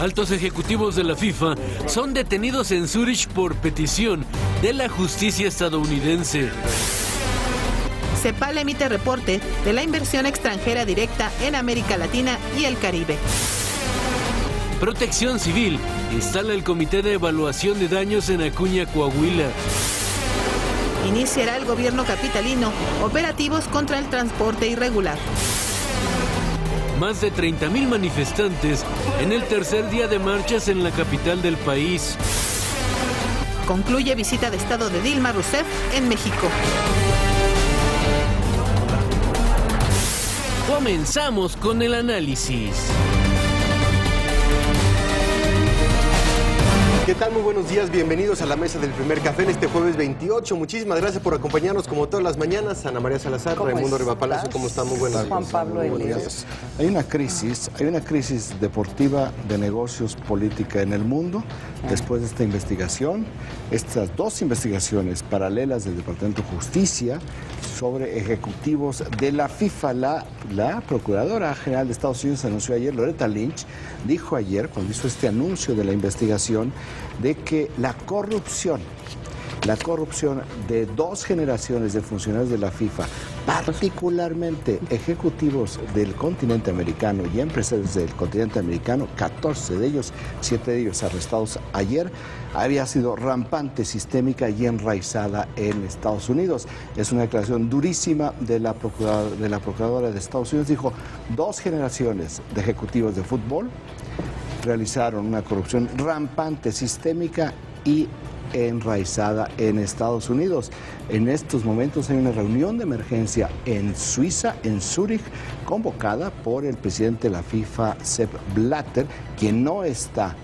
Altos ejecutivos de la FIFA son detenidos en Zúrich por petición de la justicia estadounidense. CEPAL emite reporte de la inversión extranjera directa en América Latina y el Caribe. Protección Civil instala el Comité de Evaluación de Daños en Acuña, Coahuila. Iniciará el gobierno capitalino operativos contra el transporte irregular. Más de 30,000 manifestantes en el tercer día de marchas en la capital del país. Concluye visita de Estado de Dilma Rousseff en México. Comenzamos con el análisis. ¿Qué tal? Muy buenos días, bienvenidos a la mesa del primer café en este jueves 28. Muchísimas gracias por acompañarnos como todas las mañanas. Ana María Salazar, Raimundo Riva Palacio, ¿cómo están? Muy buenos días. Juan Pablo Elías. Hay una crisis deportiva, de negocios, política en el mundo. Después de esta investigación, estas dos investigaciones paralelas del Departamento de Justicia sobre ejecutivos de la FIFA, la Procuradora General de Estados Unidos anunció ayer, Loretta Lynch, dijo ayer, cuando hizo este anuncio de la investigación, de que la corrupción de dos generaciones de funcionarios de la FIFA, particularmente ejecutivos del continente americano y empresarios del continente americano, 14 de ellos, 7 de ellos arrestados ayer, había sido rampante, sistémica y enraizada en Estados Unidos. Es una declaración durísima de la Procuradora de Estados Unidos. Dijo, dos generaciones de ejecutivos de fútbol realizaron una corrupción rampante, sistémica y enraizada en Estados Unidos. En estos momentos hay una reunión de emergencia en Suiza, en Zúrich, convocada por el presidente de la FIFA, Sepp Blatter, quien no está,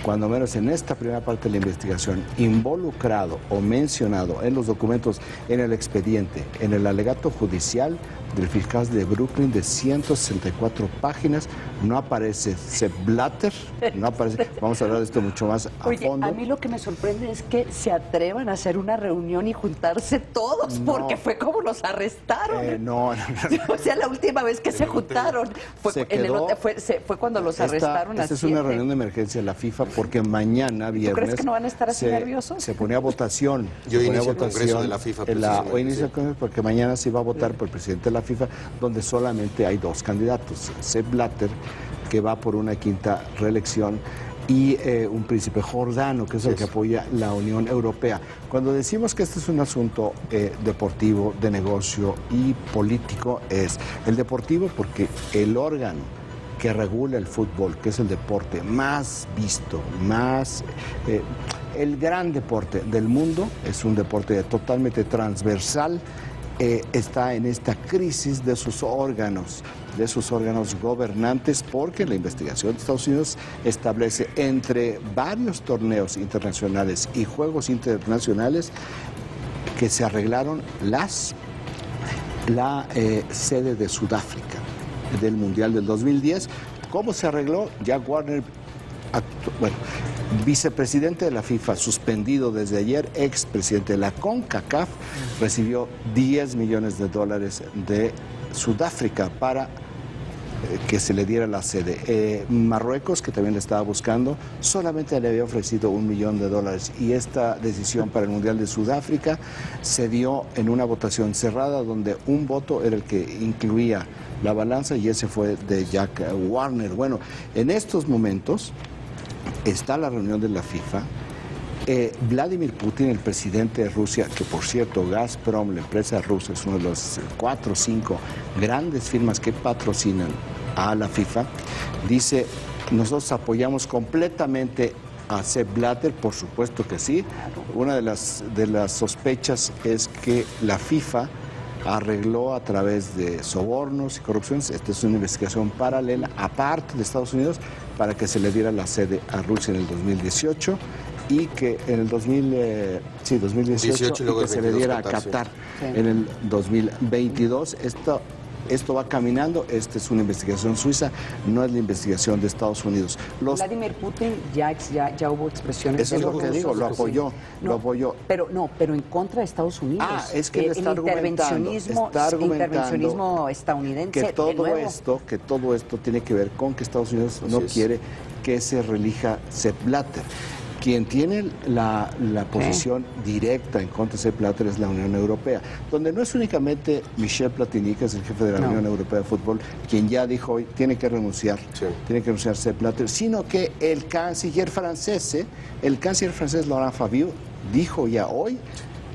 cuando menos en esta primera parte de la investigación, involucrado o mencionado en los documentos, en el expediente, en el alegato judicial del fiscal de Brooklyn de 164 páginas. No aparece Sepp Blatter, no aparece. Vamos a hablar de esto mucho más a fondo. A mí lo que me sorprende es que se atrevan a hacer una reunión y juntarse todos, porque fue como los arrestaron. No. O sea, la última vez que se juntaron fue cuando los arrestaron. Esta es una reunión de emergencia de la FIFA, porque mañana, viernes... ¿Tú crees que no van a estar así nerviosos? Se pone a votación. Hoy inicia el Congreso de la FIFA. Hoy inicia el Congreso, porque mañana se va a votar por el presidente de la FIFA, donde solamente hay dos candidatos. Sepp Blatter, que va por una quinta reelección, y un príncipe jordano, que es el que apoya la Unión Europea. Cuando decimos que este es un asunto deportivo, de negocio y político, es el deportivo porque el órgano que regula el fútbol, que es el deporte más visto, el gran deporte del mundo, es un deporte totalmente transversal, está en esta crisis de sus órganos gobernantes, porque la investigación de Estados Unidos establece entre varios torneos internacionales y juegos internacionales que se arreglaron la sede de Sudáfrica del Mundial del 2010. ¿Cómo se arregló? Jack Warner, vicepresidente de la FIFA, suspendido desde ayer, expresidente de la CONCACAF, recibió $10 millones de Sudáfrica para que se le diera la sede. Marruecos, que también le estaba buscando, solamente le había ofrecido $1 millón, y esta decisión para el Mundial de Sudáfrica se dio en una votación cerrada, donde un voto era el que incluía la balanza, y ese fue de Jack Warner. Bueno, en estos momentos está la reunión de la FIFA. Vladimir Putin, el presidente de Rusia, que por cierto Gazprom, la empresa rusa, es una de las 4 o 5 grandes firmas que patrocinan a la FIFA, dice: nosotros apoyamos completamente a Sepp Blatter. Por supuesto que sí. Una de las sospechas es que la FIFA arregló a través de sobornos y corrupciones. Esta es una investigación paralela, aparte de Estados Unidos, para que se le diera la sede a Rusia en el 2018, y que en el 2018 y que se le diera a Qatar en el 2022. Esto Esto va caminando, esta es una investigación suiza, no es la investigación de Estados Unidos. Vladimir Putin ya hubo expresiones. Eso es lo que digo, lo apoyó, sí. lo apoyó. Pero en contra de Estados Unidos. Es que él está argumentando intervencionismo estadounidense. Que todo esto tiene que ver con que Estados Unidos no quiere que se relija Sepp Blatter. Quien tiene la posición directa en contra de Sepp Blatter es la Unión Europea, donde no es únicamente Michel Platini, que es el jefe de la Unión Europea de Fútbol, quien ya dijo hoy tiene que renunciar Sepp Blatter, sino que el canciller francés Laurent Fabius dijo ya hoy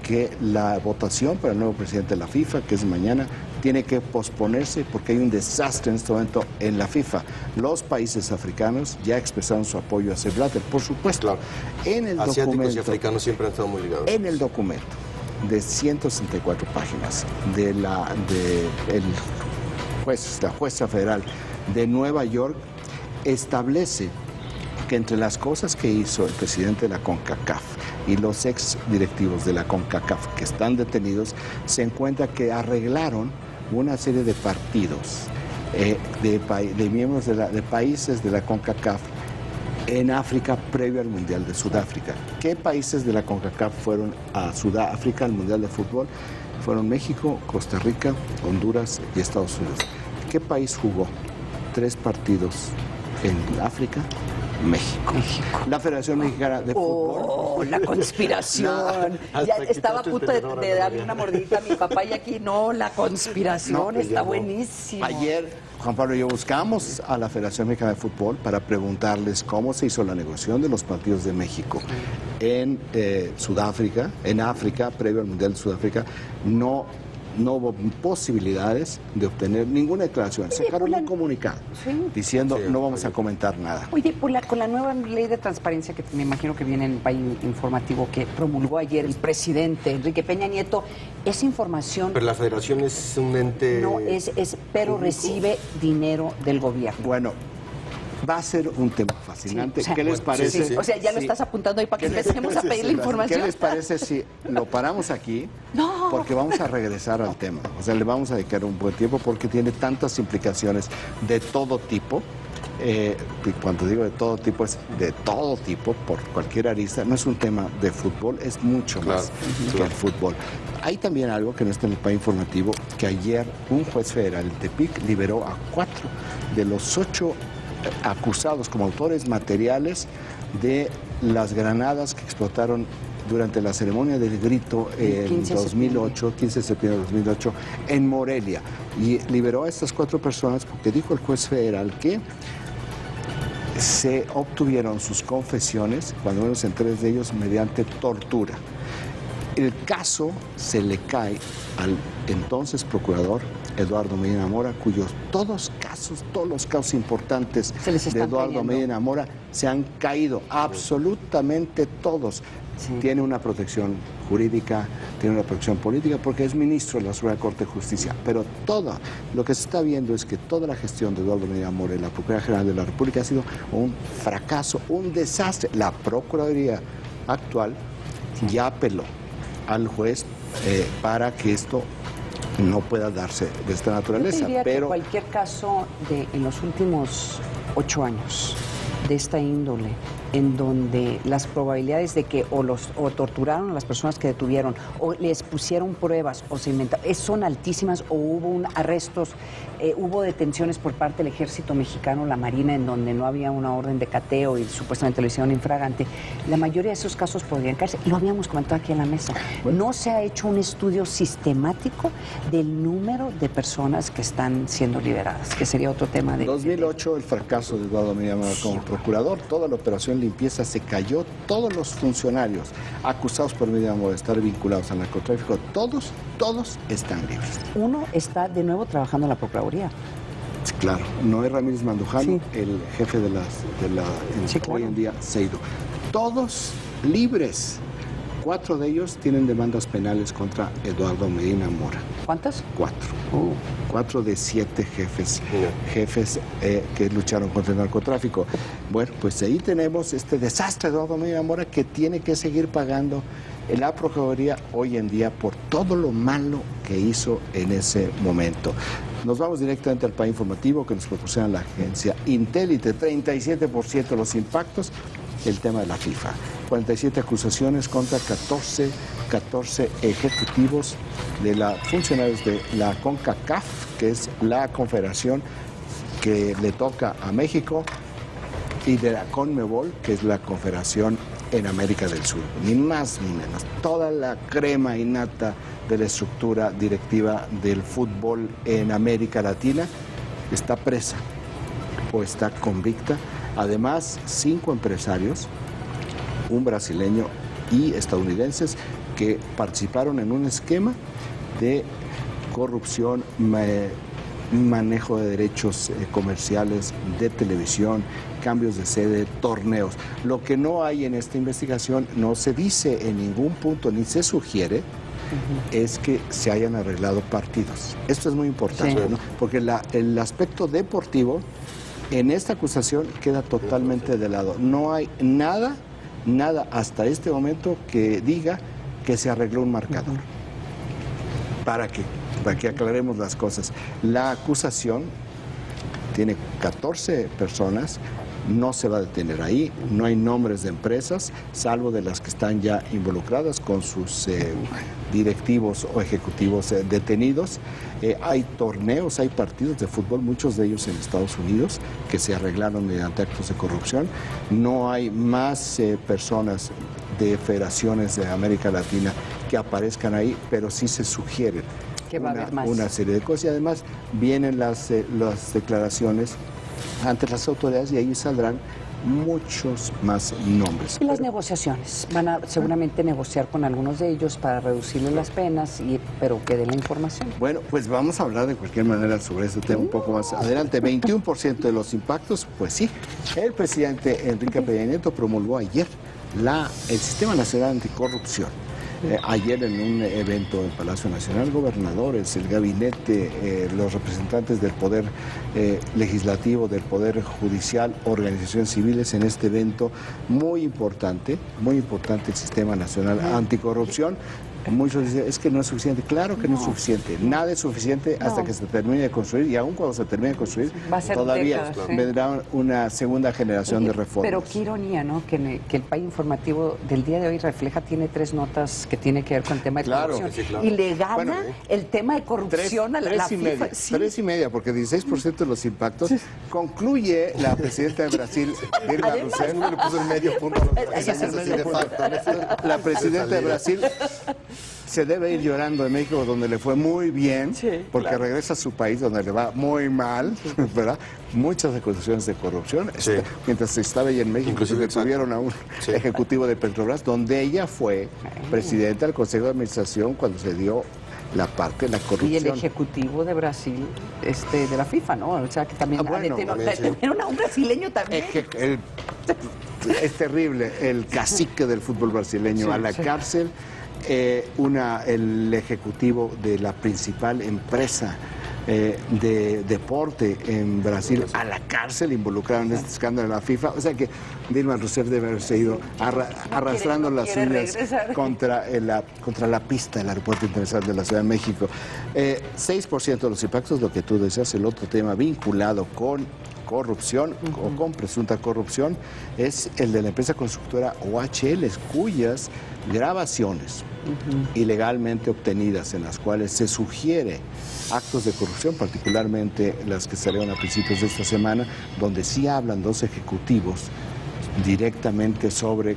que la votación para el nuevo presidente de la FIFA, que es mañana, tiene que posponerse porque hay un desastre en este momento en la FIFA. Los países africanos ya expresaron su apoyo a Sepp Blatter, por supuesto. Claro. En el asiáticos documento, y africanos siempre han estado muy ligados. En el documento de 164 páginas de la jueza federal de Nueva York establece que entre las cosas que hizo el presidente de la CONCACAF y los ex directivos de la CONCACAF que están detenidos, se encuentra que arreglaron una serie de partidos de miembros de países de la CONCACAF en África previo al Mundial de Sudáfrica. ¿Qué países de la CONCACAF fueron a Sudáfrica al Mundial de Fútbol? Fueron México, Costa Rica, Honduras y Estados Unidos. ¿Qué país jugó 3 partidos en África? México. La Federación Mexicana de Fútbol. La conspiración. Ya estaba a punto de darle una mordidita a mi papá y aquí la conspiración está buenísima. Ayer, Juan Pablo y yo buscamos a la Federación Mexicana de Fútbol para preguntarles cómo se hizo la negociación de los partidos de México en Sudáfrica, en África, previo al Mundial de Sudáfrica. No hubo posibilidades de obtener ninguna declaración. Sacaron un comunicado diciendo no vamos a comentar nada. Oye, con la nueva ley de transparencia que me imagino que viene en el país informativo que promulgó ayer el presidente Enrique Peña Nieto, esa información... Pero la federación es un ente... No, pero público. Recibe dinero del gobierno. Bueno, va a ser un tema fascinante. ¿Qué les parece? O sea, ya lo estás apuntando ahí para que empecemos a pedir la información. ¿Qué les parece si lo paramos aquí? No. Porque vamos a regresar al tema. O sea, le vamos a dedicar un buen tiempo porque tiene tantas implicaciones de todo tipo. Cuando digo de todo tipo, es de todo tipo, por cualquier arista. No es un tema de fútbol, es mucho más que el fútbol. Hay también algo que no está en el país informativo, que ayer un juez federal de Tepic liberó a 4 de los 8 acusados como autores materiales de las granadas que explotaron durante la ceremonia del grito en 2008, 15 de septiembre de 2008, en Morelia. Y liberó a estas 4 personas porque dijo el juez federal que se obtuvieron sus confesiones, cuando menos en 3 de ellos, mediante tortura. El caso se le cae al entonces procurador Eduardo Medina Mora, cuyos todos los casos importantes de Eduardo Medina Mora se han caído, absolutamente todos. Sí. Tiene una protección jurídica, tiene una protección política, porque es ministro de la Suprema Corte de Justicia. Pero todo lo que se está viendo es que toda la gestión de Eduardo Medina Mora y la Procuraduría General de la República ha sido un fracaso, un desastre. La Procuraduría actual ya apeló al juez para que esto no pueda darse de esta naturaleza. Yo diría que cualquier caso en los últimos 8 años de esta índole, en donde las probabilidades de que o torturaron a las personas que detuvieron, o les pusieron pruebas, o se inventaron, son altísimas, o hubo arrestos, hubo detenciones por parte del Ejército Mexicano, la Marina, en donde no había una orden de cateo y supuestamente lo hicieron infragante. La mayoría de esos casos podrían caerse. Lo habíamos comentado aquí en la mesa. No se ha hecho un estudio sistemático del número de personas que están siendo liberadas, que sería otro tema de... En 2008, el fracaso de Eduardo Medina Mora como procurador, toda la operación limpieza se cayó, todos los funcionarios acusados por Medina Mora de estar vinculados al narcotráfico, todos están libres. Uno está de nuevo trabajando en la Procuraduría. Claro, Noé Ramírez Mandujano, el jefe de la hoy en día se ha ido. Todos libres. 4 de ellos tienen demandas penales contra Eduardo Medina Mora. ¿Cuántos? 4. 4 de 7 jefes que lucharon contra el narcotráfico. Bueno, pues ahí tenemos este desastre de Eduardo Medina Mora que tiene que seguir pagando la Procuraduría hoy en día por todo lo malo que hizo en ese momento. Nos vamos directamente al país informativo que nos proporciona la agencia Intelite. 37% de los impactos, el tema de la FIFA. 47 acusaciones contra 14 ejecutivos de funcionarios de la CONCACAF, que es la confederación que le toca a México, y de la CONMEBOL, que es la confederación en América del Sur. Ni más ni menos. Toda la crema innata de la estructura directiva del fútbol en América Latina está presa o está convicta. Además, 5 empresarios, un brasileño y estadounidenses, que participaron en un esquema de corrupción, manejo de derechos comerciales, de televisión, cambios de sede, torneos. Lo que no hay en esta investigación, no se dice en ningún punto, ni se sugiere, es que se hayan arreglado partidos. Esto es muy importante, ¿no? Porque el aspecto deportivo en esta acusación queda totalmente de lado. No hay nada hasta este momento que diga que se arregló un marcador. ¿Para qué? Para que aclaremos las cosas. La acusación tiene 14 personas, no se va a detener ahí, no hay nombres de empresas, salvo de las que están ya involucradas con sus directivos o ejecutivos detenidos. Hay torneos, hay partidos de fútbol, muchos de ellos en Estados Unidos, que se arreglaron mediante actos de corrupción. No hay más personas de federaciones de América Latina que aparezcan ahí, pero sí se sugieren que va a haber más. Una serie de cosas. Y además vienen las declaraciones ante las autoridades y ahí saldrán muchos más nombres. Y las negociaciones, van a seguramente negociar con algunos de ellos para reducirles las penas, pero que den la información. Bueno, pues vamos a hablar de cualquier manera sobre este tema un poco más adelante. 21% de los impactos, pues sí. El presidente Enrique Peña Nieto promulgó ayer el Sistema Nacional Anticorrupción. Ayer en un evento en Palacio Nacional, gobernadores, el gabinete, los representantes del Poder Legislativo, del Poder Judicial, organizaciones civiles en este evento muy importante el Sistema Nacional Anticorrupción. Muchos dicen, es que no es suficiente. Claro que no es suficiente. Nada es suficiente hasta que se termine de construir, y aún cuando se termine de construir, todavía vendrá una segunda generación de reformas. Pero qué ironía, ¿no? Que el país informativo del día de hoy tiene 3 notas que tiene que ver con el tema de corrupción. Sí, claro. Y le gana el tema de corrupción a la FIFA. 3,5, porque 16% de los impactos concluye la presidenta de Brasil, Dilma Rousseff. Le puso el medio punto. La presidenta de Brasil se debe ir llorando de México, donde le fue muy bien, porque regresa a su país donde le va muy mal, ¿verdad? Muchas acusaciones de corrupción. Mientras estaba ella en México, inclusive detuvieron a un ejecutivo de Petrobras, donde ella fue presidenta del Consejo de Administración cuando se dio la parte de la corrupción. Y el ejecutivo de Brasil, de la FIFA, ¿no? O sea, que también detuvieron a un brasileño también. Es terrible, el cacique del fútbol brasileño a la cárcel. El ejecutivo de la principal empresa de deporte en Brasil a la cárcel, involucrado en este escándalo de la FIFA. O sea que Dilma Rousseff debe haberse ido arrastrando las uñas contra la pista del Aeropuerto Internacional de la Ciudad de México. 6% de los impactos, lo que tú decías, el otro tema vinculado con corrupción o con presunta corrupción, es el de la empresa constructora OHL, cuyas grabaciones ilegalmente obtenidas, en las cuales se sugiere actos de corrupción, particularmente las que salieron a principios de esta semana, donde sí hablan 2 ejecutivos directamente sobre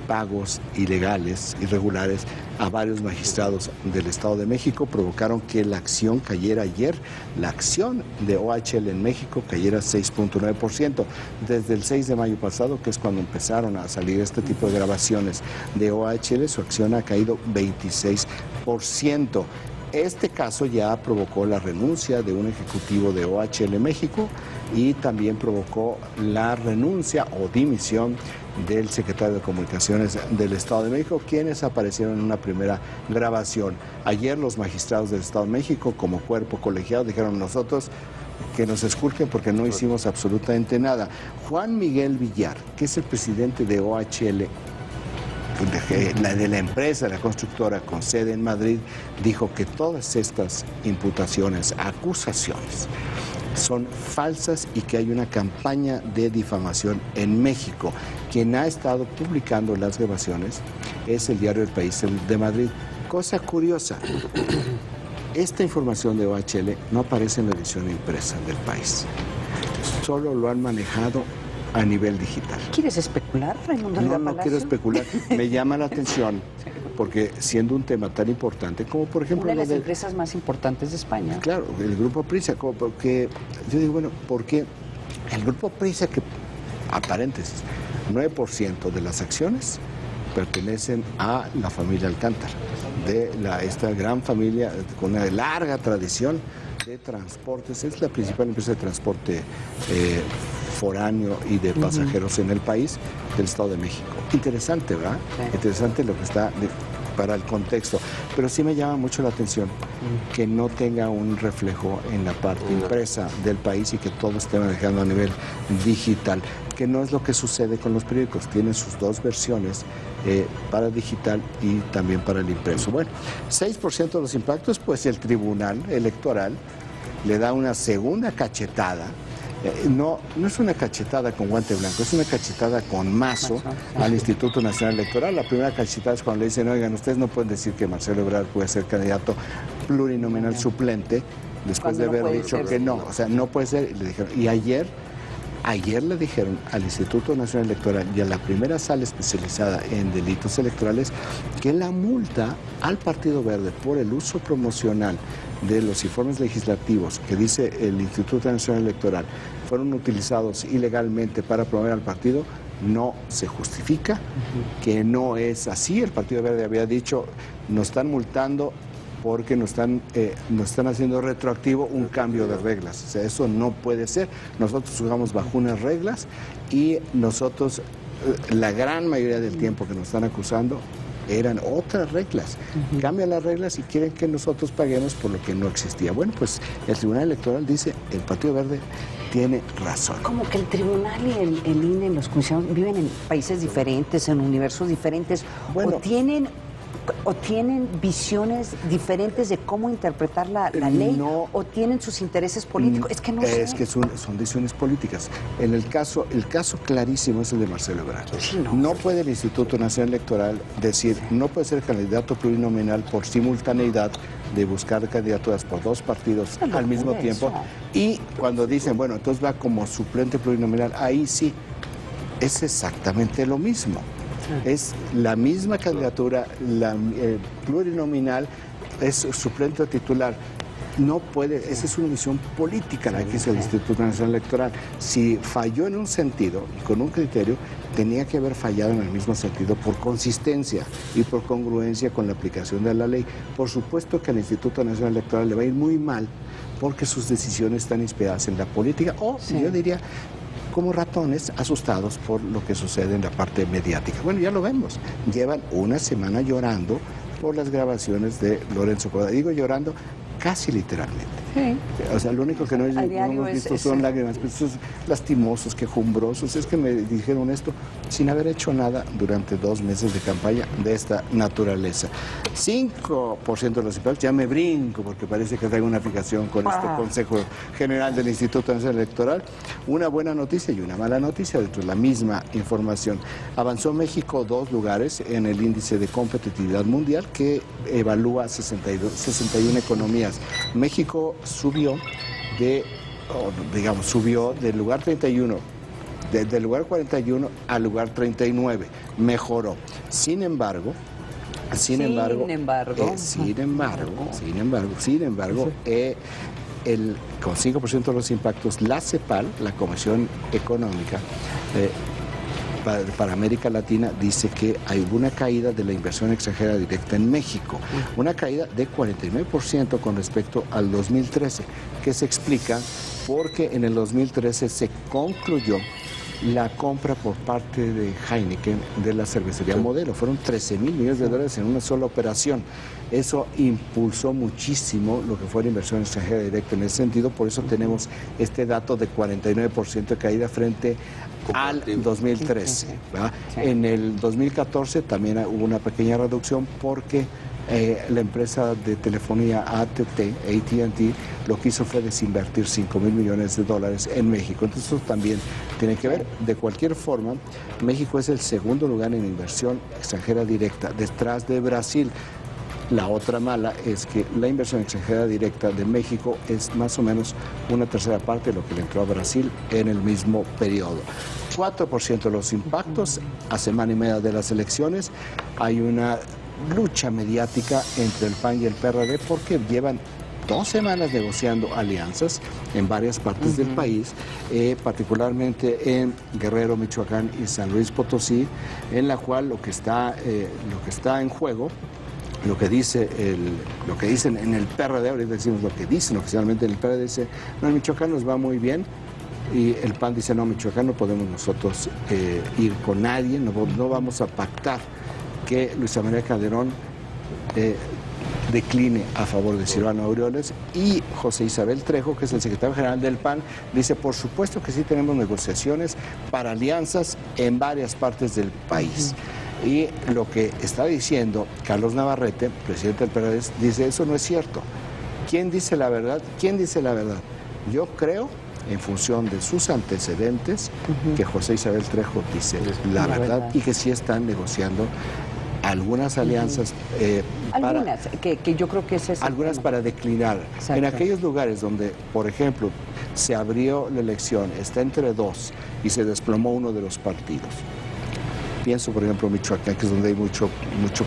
pagos ilegales, irregulares, a varios magistrados del Estado de México, provocaron que la acción cayera ayer. La acción de OHL en México cayera 6,9%. Desde el 6 de mayo pasado, que es cuando empezaron a salir este tipo de grabaciones de OHL, su acción ha caído 26%. Este caso ya provocó la renuncia de un ejecutivo de OHL México y también provocó la renuncia o dimisión del secretario de Comunicaciones del Estado de México, quienes aparecieron en una primera grabación. Ayer los magistrados del Estado de México, como cuerpo colegiado, dijeron: nosotros que nos esculquen porque no hicimos absolutamente nada. Juan Miguel Villar, que es el presidente de OHL de la empresa, la constructora con sede en Madrid, dijo que todas estas imputaciones, acusaciones, son falsas y que hay una campaña de difamación en México. Quien ha estado publicando las grabaciones es el diario El País de Madrid. Cosa curiosa, esta información de OHL no aparece en la edición impresa del País. Solo lo han manejado a nivel digital. ¿Quieres especular, Raimundo? No quiero especular. Me llama la atención porque siendo un tema tan importante como por ejemplo... Una de las empresas más importantes de España. Claro, el Grupo Prisa, porque yo digo, bueno, porque el Grupo Prisa, que a paréntesis, 9% de las acciones pertenecen a la familia Alcántara, de esta gran familia con una larga tradición de transportes. Es la principal empresa de transporte foráneo y de pasajeros en el país, del Estado de México. Interesante, ¿verdad? Sí. Interesante lo que está para el contexto, pero sí me llama mucho la atención que no tenga un reflejo en la parte impresa del país y que todo esté manejando a nivel digital, que no es lo que sucede con los periódicos. Tienen sus dos versiones, para digital y también para el impreso. Bueno, 6% de los impactos, pues el Tribunal Electoral le da una segunda cachetada. No es una cachetada con guante blanco, es una cachetada con mazo al Instituto Nacional Electoral. La primera cachetada es cuando le dicen, oigan, ustedes no pueden decir que Marcelo Ebrard puede ser candidato plurinominal suplente, después de haber dicho que no, o sea, no puede ser. Y le dijeron, y ayer le dijeron al Instituto Nacional Electoral y a la primera sala especializada en delitos electorales que la multa al Partido Verde por el uso promocional de los informes legislativos que dice el Instituto Nacional Electoral fueron utilizados ilegalmente para promover al partido, no se justifica, que no es así. El Partido Verde había dicho, nos están multando porque nos están haciendo retroactivo un cambio de reglas. O sea, eso no puede ser. Nosotros jugamos bajo unas reglas y nosotros, la gran mayoría del tiempo que nos están acusando, eran otras reglas. Cambian las reglas y quieren que nosotros paguemos por lo que no existía. Bueno, pues el Tribunal Electoral dice, el Partido Verde tiene razón. Como que el Tribunal y el INE, los comisionados, viven en países diferentes, en universos diferentes, bueno, o tienen visiones diferentes de cómo interpretar la ley, o tienen sus intereses políticos. Es que no sé. Es que son decisiones políticas. En el caso clarísimo es el de Marcelo Ebrard. Sí, no puede el Instituto Nacional Electoral decir, no puede ser candidato plurinominal por simultaneidad de buscar candidaturas por dos partidos al mismo tiempo. Y cuando dicen, bueno, entonces va como suplente plurinominal, ahí sí, es exactamente lo mismo. Es la misma candidatura, plurinominal, es suplente o titular. No puede, esa es una visión política la que hizo el Instituto Nacional Electoral. Si falló en un sentido y con un criterio, tenía que haber fallado en el mismo sentido por consistencia y por congruencia con la aplicación de la ley. Por supuesto que al Instituto Nacional Electoral le va a ir muy mal porque sus decisiones están inspiradas en la política o, yo diría, como ratones asustados por lo que sucede en la parte mediática. Bueno, ya lo vemos. Llevan una semana llorando por las grabaciones de Lorenzo Córdoba. Digo llorando casi literalmente. Sí. O sea, lo único que no hemos visto son lágrimas, pero estos lastimosos, quejumbrosos. Es que me dijeron esto sin haber hecho nada durante 2 meses de campaña de esta naturaleza. 5% de los impactos, ya me brinco porque parece que traigo una fijación con este Consejo General del Instituto Nacional Electoral. Una buena noticia y una mala noticia dentro de la misma información. Avanzó México 2 lugares en el índice de competitividad mundial que evalúa 61 economías. México subió del lugar 31, del lugar 41 al lugar 39, mejoró. Sin embargo, con 5% de los impactos, la CEPAL, la Comisión Económica para América Latina, dice que hay una caída de la inversión extranjera directa en México, una caída de 49% con respecto al 2013, que se explica porque en el 2013 se concluyó la compra por parte de Heineken de la cervecería Modelo. Fueron 13,000 millones de dólares en una sola operación. Eso impulsó muchísimo lo que fue la inversión extranjera directa en ese sentido. Por eso tenemos este dato de 49% de caída frente al 2013. ¿verdad? Sí. En el 2014 también hubo una pequeña reducción porque la empresa de telefonía AT&T lo que hizo fue desinvertir 5,000 millones de dólares en México. Entonces eso también tiene que ver. De cualquier forma, México es el segundo lugar en inversión extranjera directa, detrás de Brasil. La otra mala es que la inversión extranjera directa de México es más o menos una tercera parte de lo que le entró a Brasil en el mismo periodo. 4% de los impactos a semana y media de las elecciones. Hay una lucha mediática entre el PAN y el PRD porque llevan 2 semanas negociando alianzas en varias partes del país, particularmente en Guerrero, Michoacán y San Luis Potosí, en la cual lo que está en juego, lo que dicen en el PRD, ahorita decimos lo que dicen oficialmente en el PRD, dice, no, en Michoacán nos va muy bien, y el PAN dice, no, Michoacán no podemos nosotros ir con nadie, no vamos a pactar que Luisa María Calderón decline a favor de Silvano Aureoles, y José Isabel Trejo, que es el secretario general del PAN, dice, por supuesto que sí tenemos negociaciones para alianzas en varias partes del país. Y lo que está diciendo Carlos Navarrete, presidente del PRD, dice, eso no es cierto. ¿Quién dice la verdad? ¿Quién dice la verdad? Yo creo, en función de sus antecedentes, que José Isabel Trejo dice la verdad y que sí están negociando algunas alianzas algunas, que yo creo que es ese algunas tema. Para declinar. Exacto. En aquellos lugares donde, por ejemplo, se abrió la elección, está entre 2 y se desplomó uno de los partidos. Pienso, por ejemplo, Michoacán, que es donde hay mucho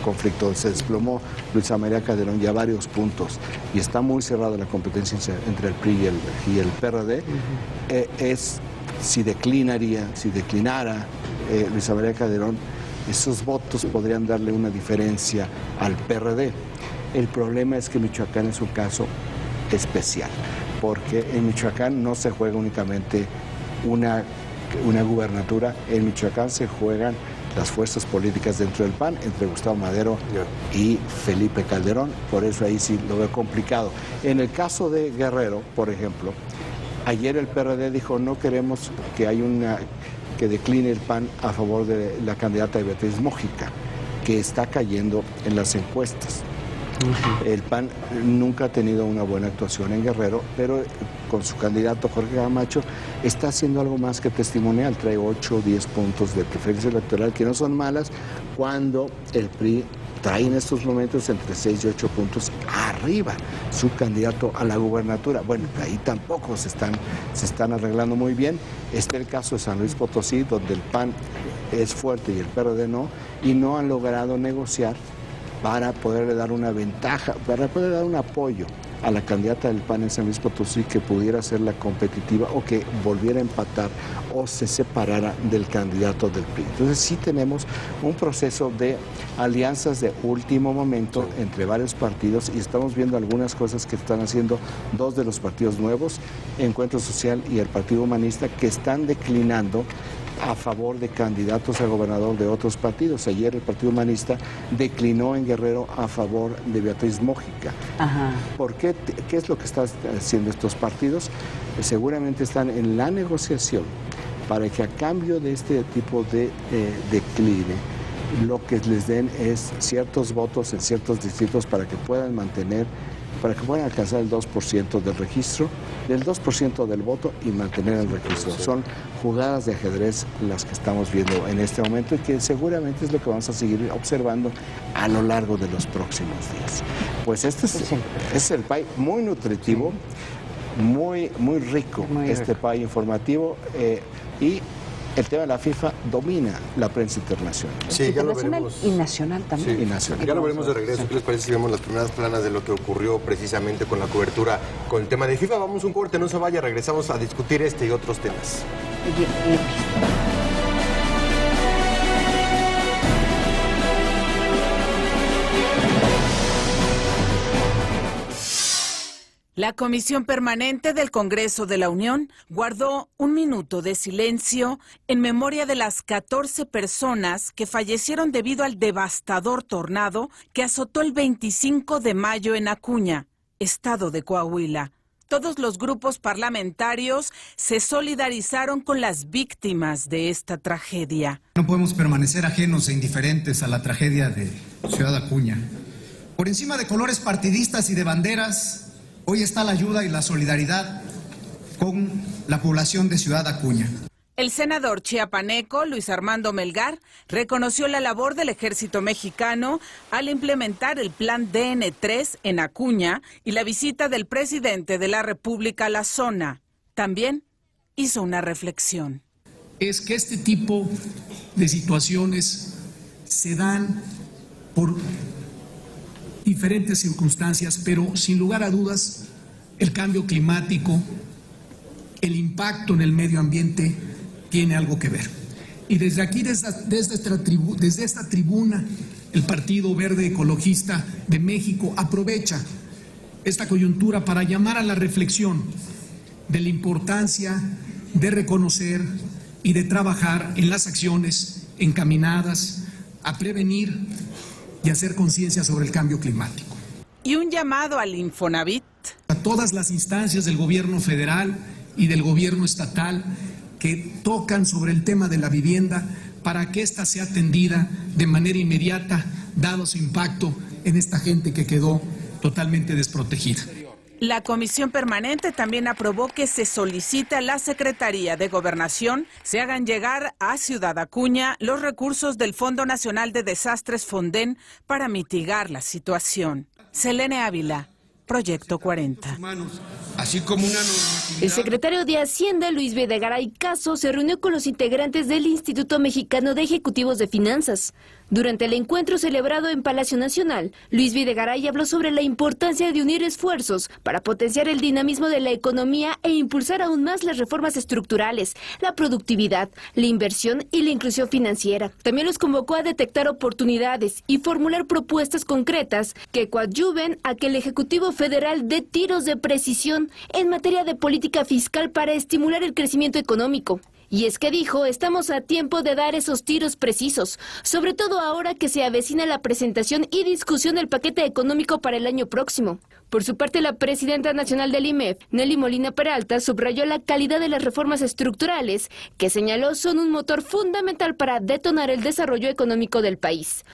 conflicto. Se desplomó Luisa María Calderón ya varios puntos y está muy cerrada la competencia entre el PRI y el PRD. Si declinara Luisa María Calderón, esos votos podrían darle una diferencia al PRD. El problema es que Michoacán es un caso especial, porque en Michoacán no se juega únicamente una gubernatura, en Michoacán se juegan las fuerzas políticas dentro del PAN, entre Gustavo Madero y Felipe Calderón, por eso ahí sí lo veo complicado. En el caso de Guerrero, por ejemplo, ayer el PRD dijo, no queremos que decline el PAN a favor de la candidata de Beatriz Mójica, que está cayendo en las encuestas. El PAN nunca ha tenido una buena actuación en Guerrero, pero con su candidato Jorge Camacho está haciendo algo más que testimonial. Trae 8 o 10 puntos de preferencia electoral, que no son malas, cuando el PRI trae en estos momentos entre 6 y 8 puntos arriba su candidato a la gubernatura. Bueno, ahí tampoco se están arreglando muy bien. Está el caso de San Luis Potosí, donde el PAN es fuerte y el PRD no, y no han logrado negociar para poderle dar una ventaja, para poder dar un apoyo a la candidata del PAN en San Luis Potosí, que pudiera ser la competitiva o que volviera a empatar o se separara del candidato del PRI. Entonces sí tenemos un proceso de alianzas de último momento entre varios partidos, y estamos viendo algunas cosas que están haciendo 2 de los partidos nuevos, Encuentro Social y el Partido Humanista, que están declinando a favor de candidatos a gobernador de otros partidos. Ayer el Partido Humanista declinó en Guerrero a favor de Beatriz Mójica. ¿Por qué? ¿Qué es lo que están haciendo estos partidos? Seguramente están en la negociación para que a cambio de este tipo de decline, lo que les den es ciertos votos en ciertos distritos para que puedan alcanzar el 2% del registro, del 2% del voto y mantener el registro. Son jugadas de ajedrez las que estamos viendo en este momento y que seguramente es lo que vamos a seguir observando a lo largo de los próximos días. Pues este es el PAI muy nutritivo, muy rico, PAI informativo, y el tema de la FIFA domina la prensa internacional. Sí, ya lo veremos. Y nacional también. Sí, y nacional. Ya lo veremos de regreso. ¿Qué les parece si vemos las primeras planas de lo que ocurrió precisamente con la cobertura con el tema de FIFA? Vamos un corte, no se vaya, regresamos a discutir este y otros temas. La Comisión Permanente del Congreso de la Unión guardó un minuto de silencio en memoria de las 14 personas que fallecieron debido al devastador tornado que azotó el 25 de mayo en Acuña, estado de Coahuila. Todos los grupos parlamentarios se solidarizaron con las víctimas de esta tragedia. No podemos permanecer ajenos e indiferentes a la tragedia de Ciudad Acuña. Por encima de colores partidistas y de banderas, hoy está la ayuda y la solidaridad con la población de Ciudad Acuña. El senador chiapaneco Luis Armando Melgar reconoció la labor del ejército mexicano al implementar el plan DN3 en Acuña y la visita del presidente de la República a la zona. También hizo una reflexión. Es que este tipo de situaciones se dan por diferentes circunstancias, pero sin lugar a dudas el cambio climático, el impacto en el medio ambiente tiene algo que ver. Y desde aquí, desde esta tribuna, el Partido Verde Ecologista de México aprovecha esta coyuntura para llamar a la reflexión de la importancia de reconocer y de trabajar en las acciones encaminadas a prevenir y hacer conciencia sobre el cambio climático. Y un llamado al Infonavit. A todas las instancias del gobierno federal y del gobierno estatal que tocan sobre el tema de la vivienda para que ésta sea atendida de manera inmediata, dado su impacto en esta gente que quedó totalmente desprotegida. La Comisión Permanente también aprobó que se solicite a la Secretaría de Gobernación se hagan llegar a Ciudad Acuña los recursos del Fondo Nacional de Desastres Fonden para mitigar la situación. Selene Ávila, Proyecto 40. Así como una el secretario de Hacienda, Luis Videgaray Caso, se reunió con los integrantes del Instituto Mexicano de Ejecutivos de Finanzas. Durante el encuentro celebrado en Palacio Nacional, Luis Videgaray habló sobre la importancia de unir esfuerzos para potenciar el dinamismo de la economía e impulsar aún más las reformas estructurales, la productividad, la inversión y la inclusión financiera. También los convocó a detectar oportunidades y formular propuestas concretas que coadyuven a que el Ejecutivo Federal dé tiros de precisión en materia de política fiscal para estimular el crecimiento económico. Y es que dijo, estamos a tiempo de dar esos tiros precisos, sobre todo ahora que se avecina la presentación y discusión del paquete económico para el año próximo. Por su parte, la presidenta nacional del IMEF, Nelly Molina Peralta, subrayó la calidad de las reformas estructurales, que señaló son un motor fundamental para detonar el desarrollo económico del país.